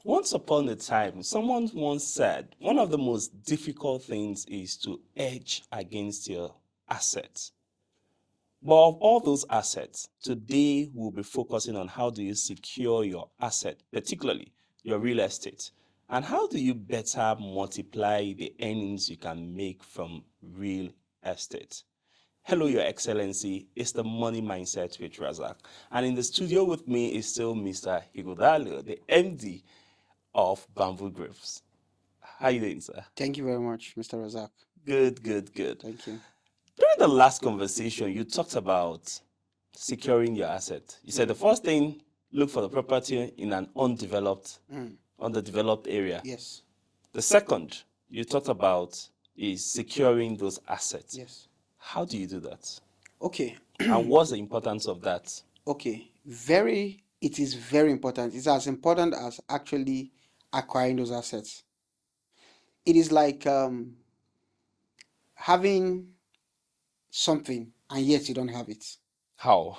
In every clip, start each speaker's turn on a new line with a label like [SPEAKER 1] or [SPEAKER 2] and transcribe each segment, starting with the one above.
[SPEAKER 1] Once upon a time, someone once said one of the most difficult things is to hedge against your assets. But of all those assets, today we'll be focusing on how do you secure your asset, particularly your real estate, and how do you better multiply the earnings you can make from real estate. Hello, Your Excellency. It's the Money Mindset with Razak. And in the studio with me is still Mr. Higodalo, the MD of Bamboo Groves. How you doing, sir?
[SPEAKER 2] Thank you very much, Mr. Razak.
[SPEAKER 1] Good, good, good.
[SPEAKER 2] Thank you.
[SPEAKER 1] During the last conversation, you talked about securing your asset. You said the first thing, look for the property in an underdeveloped area.
[SPEAKER 2] Yes.
[SPEAKER 1] The second you talked about is securing those assets.
[SPEAKER 2] Yes.
[SPEAKER 1] How do you do that?
[SPEAKER 2] Okay.
[SPEAKER 1] And what's the importance of that?
[SPEAKER 2] Okay. It is very important. It's as important as actually acquiring those assets. It is like having something and yet you don't have it.
[SPEAKER 1] How?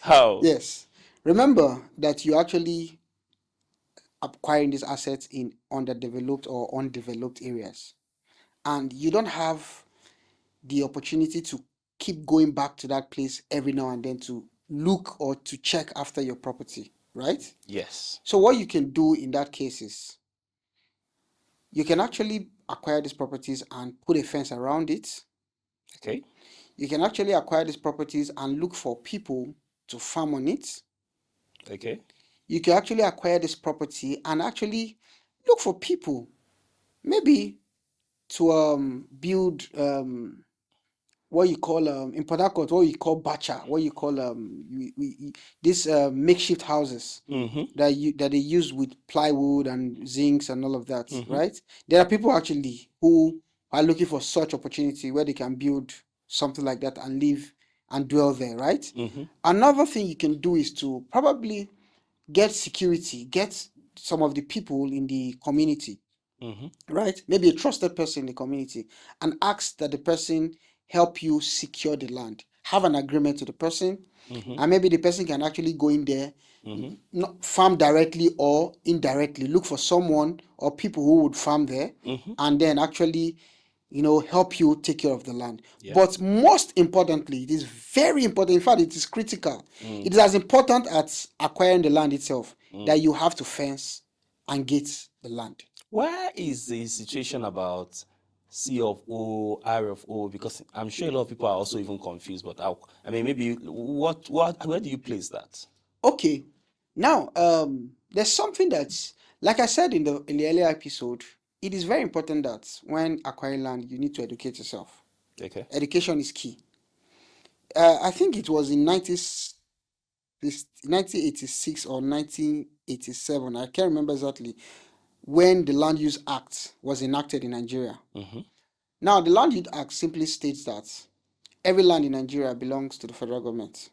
[SPEAKER 1] How?
[SPEAKER 2] Yes. Remember that you actually acquiring these assets in underdeveloped or undeveloped areas, and you don't have the opportunity to keep going back to that place every now and then to look or to check after your property, right?
[SPEAKER 1] Yes.
[SPEAKER 2] So what you can do in that case is you can actually acquire these properties and put a fence around it.
[SPEAKER 1] Okay.
[SPEAKER 2] You can actually acquire these properties and look for people to farm on it.
[SPEAKER 1] Okay.
[SPEAKER 2] You can actually acquire this property and actually look for people, maybe to build what you call in Port Harcourt, what you call bacha, what you call these makeshift houses that they use with plywood and zincs and all of that, right? There are people actually who are looking for such opportunity where they can build something like that and live and dwell there, right? Another thing you can do is to probably get security, get some of the people in the community, right? Maybe a trusted person in the community, and ask that the person help you secure the land. Have an agreement with the person, and maybe the person can actually go in there, not farm directly or indirectly. Look for someone or people who would farm there, and then actually, help you take care of the land.
[SPEAKER 1] Yeah.
[SPEAKER 2] But most importantly, it is very important. In fact, it is critical. It is as important as acquiring the land itself that you have to fence and gate the land.
[SPEAKER 1] Where is the situation about C of O, R of O? Because I'm sure a lot of people are also even confused. But maybe where do you place that?
[SPEAKER 2] Okay, now there's something that's, like I said in the earlier episode, it is very important that when acquiring land, you need to educate yourself.
[SPEAKER 1] Okay.
[SPEAKER 2] Education is key. I think it was in 1986 or 1987. I can't remember exactly when the Land Use Act was enacted in Nigeria. Now, the Land Use Act simply states that every land in Nigeria belongs to the federal government.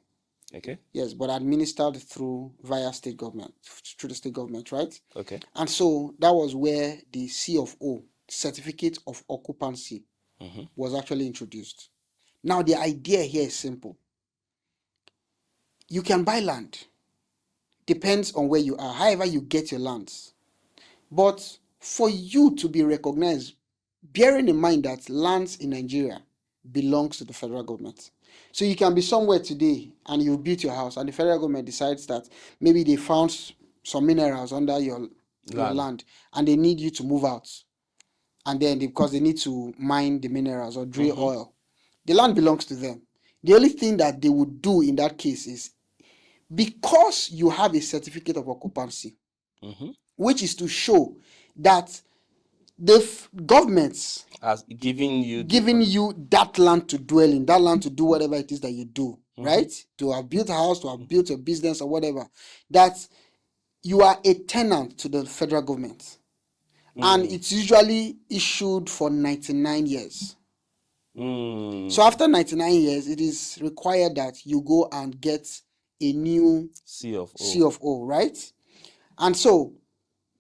[SPEAKER 1] Okay.
[SPEAKER 2] Yes, but administered via state government, through the state government, right?
[SPEAKER 1] Okay.
[SPEAKER 2] And so that was where the C of O, Certificate of Occupancy, was actually introduced. Now, the idea here is simple. You can buy land. Depends on where you are, however you get your lands. But for you to be recognized, bearing in mind that lands in Nigeria belongs to the federal government. So you can be somewhere today and you built your house and the federal government decides that maybe they found some minerals under your land and they need you to move out. And then because they need to mine the minerals or drill oil, the land belongs to them. The only thing that they would do in that case is, because you have a certificate of occupancy, which is to show that the governments
[SPEAKER 1] as giving you
[SPEAKER 2] that land to dwell in, that land to do whatever it is that you do, right? To have built a house, to have built a business or whatever, that you are a tenant to the federal government. And it's usually issued for 99 years. So after 99 years, it is required that you go and get a new
[SPEAKER 1] C of
[SPEAKER 2] O, right? And so,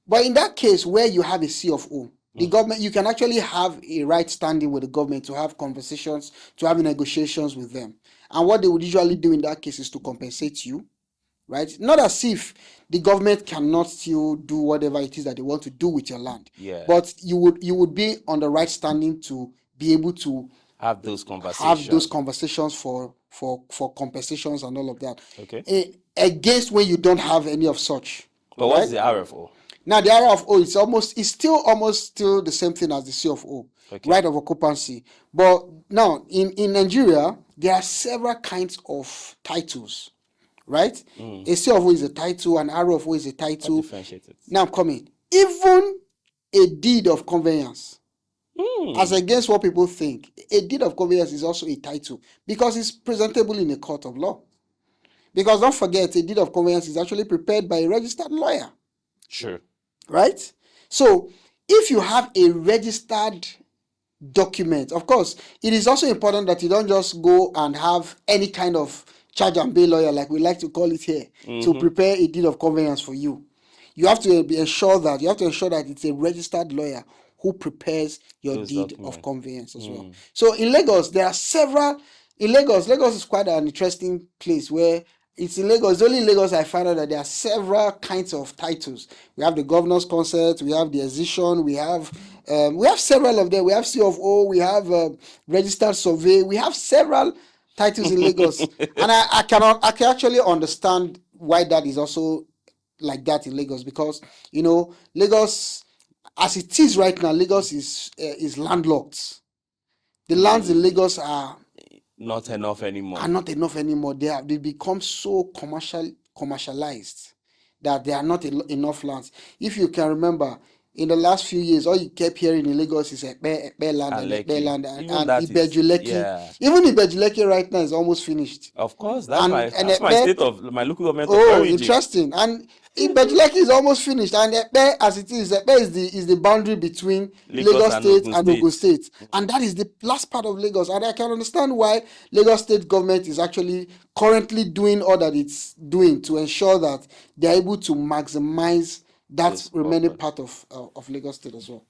[SPEAKER 2] but in that case where you have a C of O, the government, you can actually have a right standing with the government to have conversations, to have negotiations with them. And what they would usually do in that case is to compensate you right? Not as if the government cannot still do whatever it is that they want to do with your land.
[SPEAKER 1] Yeah.
[SPEAKER 2] But you would be on the right standing to be able to
[SPEAKER 1] Have those conversations.
[SPEAKER 2] for compensations and all of that.
[SPEAKER 1] Okay.
[SPEAKER 2] Against when you don't have any of such.
[SPEAKER 1] But what's the RFO?
[SPEAKER 2] Now the RFO is still almost the same thing as the CFO,
[SPEAKER 1] Okay.
[SPEAKER 2] right of occupancy. But now in Nigeria, there are several kinds of titles, right? A CFO is a title, an RFO is a
[SPEAKER 1] What
[SPEAKER 2] title.
[SPEAKER 1] differentiates it?
[SPEAKER 2] Now I'm coming. Even a deed of conveyance, as against what people think, a deed of conveyance is also a title because it's presentable in a court of law. Because don't forget, a deed of conveyance is actually prepared by a registered lawyer.
[SPEAKER 1] Sure.
[SPEAKER 2] Right? So if you have a registered document, of course, it is also important that you don't just go and have any kind of charge and bail lawyer, like we like to call it here, to prepare a deed of conveyance for you. You have to ensure that it's a registered lawyer who prepares your
[SPEAKER 1] Those
[SPEAKER 2] deed
[SPEAKER 1] documents.
[SPEAKER 2] of conveyance as well. So in Lagos, there are several. In Lagos is quite an interesting place where it's in Lagos. It's only in Lagos I found out that there are several kinds of titles. We have the governor's consent, we have the excision, we have several of them. We have CFO, we have registered survey. We have several titles in Lagos, and I can actually understand why that is also like that in Lagos, because Lagos, as it is right now, Lagos is landlocked. The lands in Lagos are
[SPEAKER 1] Not enough anymore.
[SPEAKER 2] not enough anymore. They become so commercialized that there are not enough lands. If you can remember, in the last few years, all you kept hearing in Lagos is Ekpe land and Ekpe land and Ibeju-Lekki.
[SPEAKER 1] Yeah.
[SPEAKER 2] Even Ibeju-Lekki right now is almost finished.
[SPEAKER 1] Of course, that's
[SPEAKER 2] And-
[SPEAKER 1] my
[SPEAKER 2] and
[SPEAKER 1] that's my
[SPEAKER 2] Ekpe-
[SPEAKER 1] state of my local government of
[SPEAKER 2] Oh,
[SPEAKER 1] origin.
[SPEAKER 2] interesting. And Ibeju-Lekki is almost finished, and Ekpe, as it is, Ekpe is the boundary between
[SPEAKER 1] Lagos
[SPEAKER 2] Lagos
[SPEAKER 1] and
[SPEAKER 2] State
[SPEAKER 1] Ogun
[SPEAKER 2] and Ogun State, and that is the last part of Lagos. And I can understand why Lagos State government is actually currently doing all that it's doing to ensure that they are able to maximize that
[SPEAKER 1] This
[SPEAKER 2] remaining
[SPEAKER 1] property.
[SPEAKER 2] part of Lagos State as well.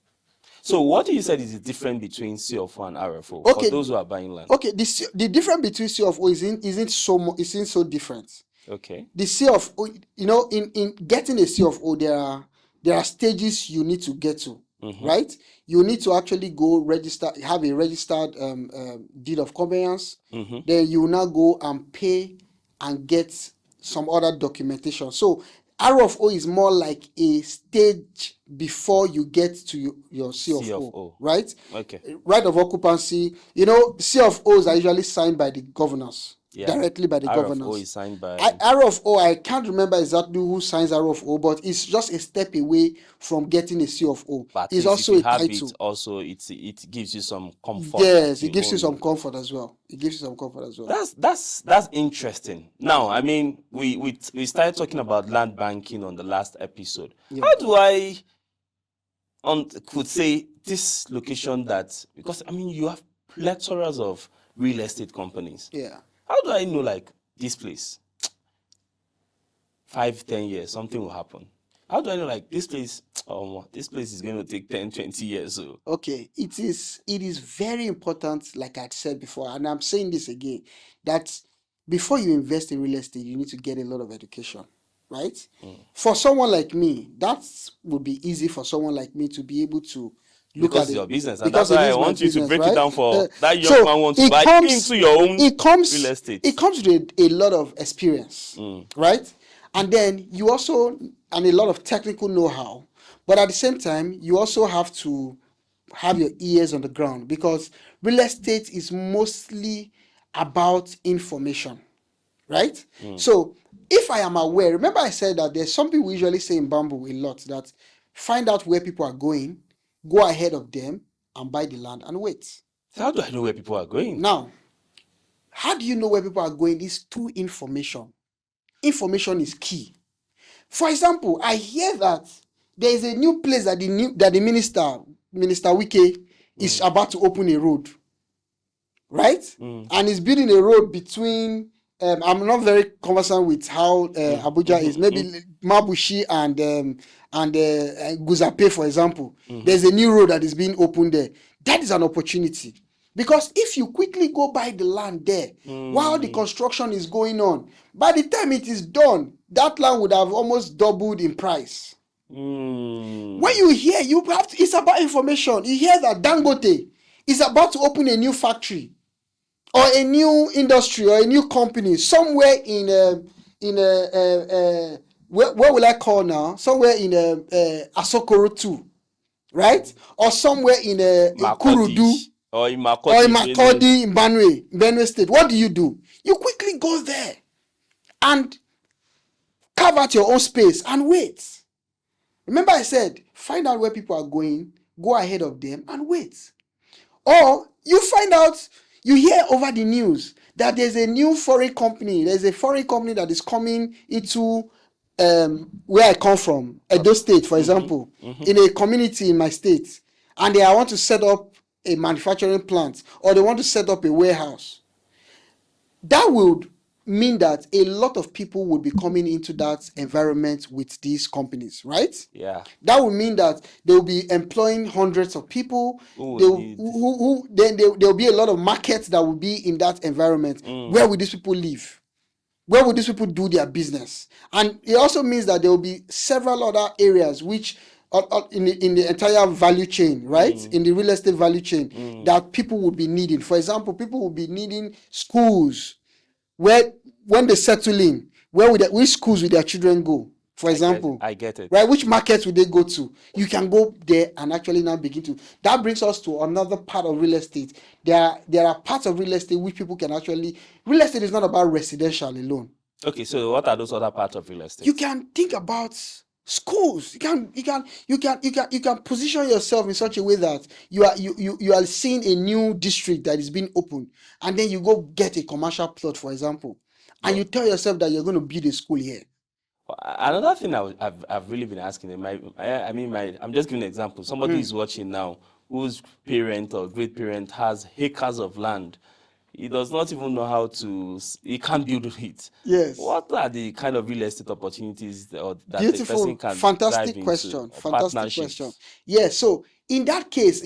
[SPEAKER 1] So what you said is the difference between CFO and RFO
[SPEAKER 2] Okay.
[SPEAKER 1] for those who are buying land.
[SPEAKER 2] Okay, the difference between CFO isn't so different.
[SPEAKER 1] Okay.
[SPEAKER 2] The CFO, in getting a CFO, there are stages you need to get to, right? You need to actually go have a registered deed of conveyance. Then you will now go and pay and get some other documentation. So RFO is more like a stage before you get to your CFO,
[SPEAKER 1] CFO.
[SPEAKER 2] right?
[SPEAKER 1] Okay.
[SPEAKER 2] Right of occupancy. CFOs are usually signed by the governors,
[SPEAKER 1] Yeah.
[SPEAKER 2] directly by the
[SPEAKER 1] RFO
[SPEAKER 2] governors.
[SPEAKER 1] is signed by
[SPEAKER 2] RFO, I can't remember exactly who signs RFO, but it's just a step away from getting a CFO.
[SPEAKER 1] but at
[SPEAKER 2] It's
[SPEAKER 1] least
[SPEAKER 2] also
[SPEAKER 1] if
[SPEAKER 2] a
[SPEAKER 1] you have
[SPEAKER 2] title.
[SPEAKER 1] it, also it gives you some comfort.
[SPEAKER 2] Yes,
[SPEAKER 1] that
[SPEAKER 2] it gives you
[SPEAKER 1] own
[SPEAKER 2] some
[SPEAKER 1] it.
[SPEAKER 2] comfort as well.
[SPEAKER 1] That's interesting. Now, I mean, we started talking about land banking on the last episode.
[SPEAKER 2] Yeah.
[SPEAKER 1] How do I could say this location that, because I mean you have plethoras of real estate companies.
[SPEAKER 2] Yeah.
[SPEAKER 1] How do I know like this place 5-10 years something will happen? How do I know like this place is going to take 10-20 years? So
[SPEAKER 2] Okay, it is very important, like I said before, and I'm saying this again, that before you invest in real estate, you need to get a lot of education, right? For someone like me, that would be easy for someone like me to be able to look
[SPEAKER 1] because
[SPEAKER 2] at
[SPEAKER 1] it's your
[SPEAKER 2] it.
[SPEAKER 1] business, and
[SPEAKER 2] Because
[SPEAKER 1] that's why
[SPEAKER 2] it
[SPEAKER 1] I
[SPEAKER 2] is my
[SPEAKER 1] want you to
[SPEAKER 2] business,
[SPEAKER 1] break
[SPEAKER 2] right?
[SPEAKER 1] it down for that young
[SPEAKER 2] So
[SPEAKER 1] man wants
[SPEAKER 2] it
[SPEAKER 1] to buy
[SPEAKER 2] comes-
[SPEAKER 1] into your own
[SPEAKER 2] it comes
[SPEAKER 1] real estate.
[SPEAKER 2] It comes with a lot of experience, right? And then you also, and a lot of technical know-how, but at the same time, you also have to have your ears on the ground, because real estate is mostly about information, right? So if I am aware, remember I said that there's something we usually say in Bamboo a lot, that find out where people are going, go ahead of them and buy the land and wait.
[SPEAKER 1] So how do I know where people are going?
[SPEAKER 2] Now, how do you know where people are going? Is through information. Information is key. For example, I hear that there is a new place that the Minister Wike, is about to open a road, right? And he's building a road between. I'm not very conversant with how Abuja is. Maybe Mabushi and Guzape, for example. There's a new road that is being opened there. That is an opportunity. Because if you quickly go buy the land there while the construction is going on, by the time it is done, that land would have almost doubled in price. When you hear, it's about information. You hear that Dangote is about to open a new factory or a new industry or a new company somewhere in where will I call now? Somewhere in Asokoro 2, right? Or somewhere in Kurudu
[SPEAKER 1] or in
[SPEAKER 2] or in Makurdi in Benue State. What do? You quickly go there and carve out your own space and wait. Remember I said, find out where people are going, go ahead of them and wait. Or you find out, you hear over the news that there's a new foreign company. There's a foreign company that is coming into where I come from, Edo State, for example, in a community in my state, and they want to set up a manufacturing plant or they want to set up a warehouse. That would mean that a lot of people would be coming into that environment with these companies, right?
[SPEAKER 1] Yeah.
[SPEAKER 2] That would mean that they will be employing hundreds of people. Then there will be a lot of markets that will be in that environment. Where will these people live? Where will these people do their business? And it also means that there will be several other areas which in the entire value chain, right? In the real estate value chain that people would be needing. For example, people will be needing schools where when they settle in, which schools will their children go? For example,
[SPEAKER 1] I get it.
[SPEAKER 2] Right? Which markets will they go to? You can go there and actually now begin to. That brings us to another part of real estate. There are parts of real estate which people can actually. Real estate is not about residential alone.
[SPEAKER 1] Okay, so what are those other parts of real estate?
[SPEAKER 2] You can think about schools. You can position yourself in such a way that you are seeing a new district that is being opened, and then you go get a commercial plot, for example, and you tell yourself that you're going to build a school here.
[SPEAKER 1] Another thing I've really been asking, I'm just giving an example. Somebody is watching now whose parent or great parent has acres of land. He does not even know he can't build it.
[SPEAKER 2] Yes.
[SPEAKER 1] What are the kind of real estate opportunities that
[SPEAKER 2] Beautiful,
[SPEAKER 1] the person can
[SPEAKER 2] fantastic question. Fantastic question. Yeah, so in that case,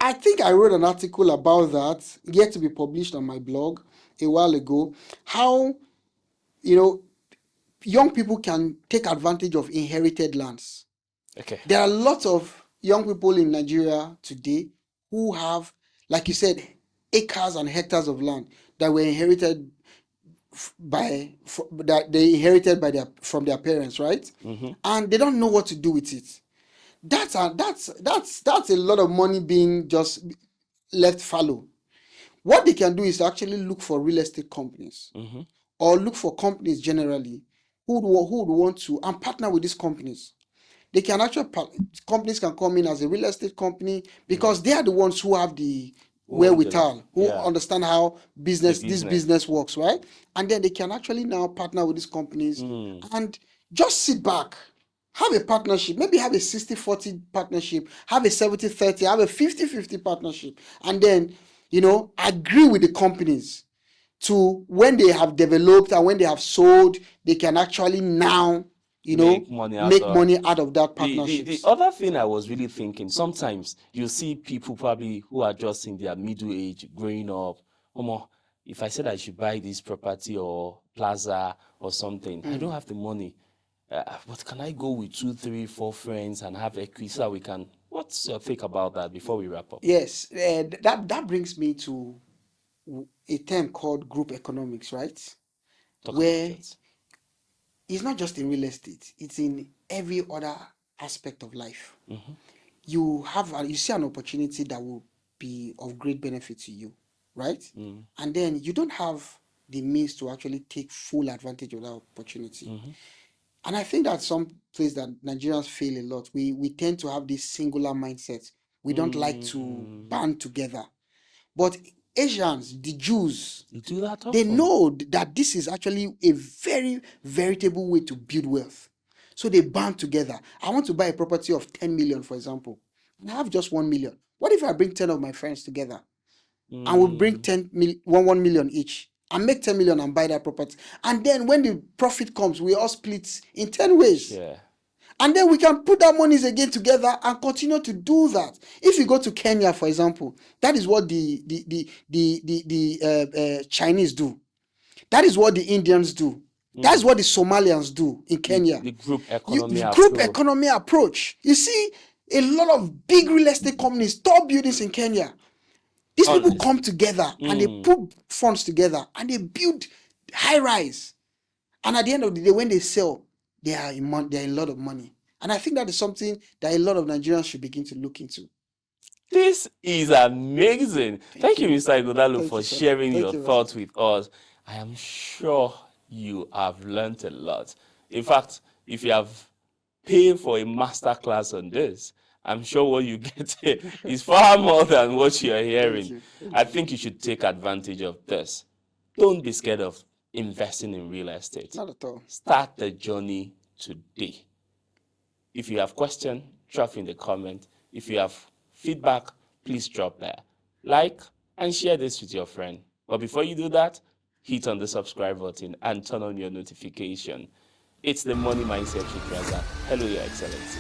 [SPEAKER 2] I think I wrote an article about that, yet to be published on my blog a while ago, how, young people can take advantage of inherited lands.
[SPEAKER 1] Okay.
[SPEAKER 2] There are lots of young people in Nigeria today who have, like you said, acres and hectares of land that were inherited from their parents, right? And they don't know what to do with it. That's a lot of money being just left fallow. What they can do is actually look for real estate companies or look for companies generally who would want to and partner with these companies. They can actually companies can come in as a real estate company because they are the ones who have the wherewithal, who understand how this business works, right? And then they can actually now partner with these companies and just sit back, have a partnership, maybe have a 60-40 partnership, have a 70-30, have a 50-50 partnership, and then agree with the companies to when they have developed and when they have sold, they can actually now make money out of that partnership.
[SPEAKER 1] The other thing I was really thinking, sometimes you see people probably who are just in their middle age growing up. If I said I should buy this property or plaza or something, I don't have the money. But can I go with 2, 3, 4 friends and have equity so we can? What's your take about that before we wrap up?
[SPEAKER 2] Yes, that brings me to a term called group economics, right? Where it's not just in real estate, it's in every other aspect of life. You see an opportunity that will be of great benefit to you, right? And then you don't have the means to actually take full advantage of that opportunity. And I think that's some place that Nigerians fail a lot. We tend to have this singular mindset. We don't like to band together. But Asians, the Jews, they know that this is actually a very veritable way to build wealth. So they band together. I want to buy a property of 10 million, for example, and I have just 1 million. What if I bring 10 of my friends together and we bring 1 million each and make 10 million and buy that property? And then when the profit comes, we all split in 10 ways.
[SPEAKER 1] Yeah.
[SPEAKER 2] And then we can put our monies again together and continue to do that. If you go to Kenya, for example, that is what the Chinese do. That is what the Indians do. That's what the Somalians do in Kenya.
[SPEAKER 1] The group economy
[SPEAKER 2] Group
[SPEAKER 1] approach.
[SPEAKER 2] economy approach. You see, a lot of big real estate companies, top buildings in Kenya. These people come together and they put funds together and they build high rise. And at the end of the day, when they sell, they are in a lot of money. And I think that is something that a lot of Nigerians should begin to look into.
[SPEAKER 1] This is amazing. Thank you, Mr. Ighodalo, for sharing your thoughts with us. I am sure you have learned a lot. In fact, if you have paid for a master class on this, I'm sure what you get is far more than what you're hearing. I think you should take advantage of this. Don't be scared of investing in real estate.
[SPEAKER 2] Not at all.
[SPEAKER 1] Start the journey today. If you have questions, drop in the comment. If you have feedback, please drop there. Like and share this with your friend. But before you do that, hit on the subscribe button and turn on your notification. It's the Money Mindset with Raza. Hello, Your Excellency.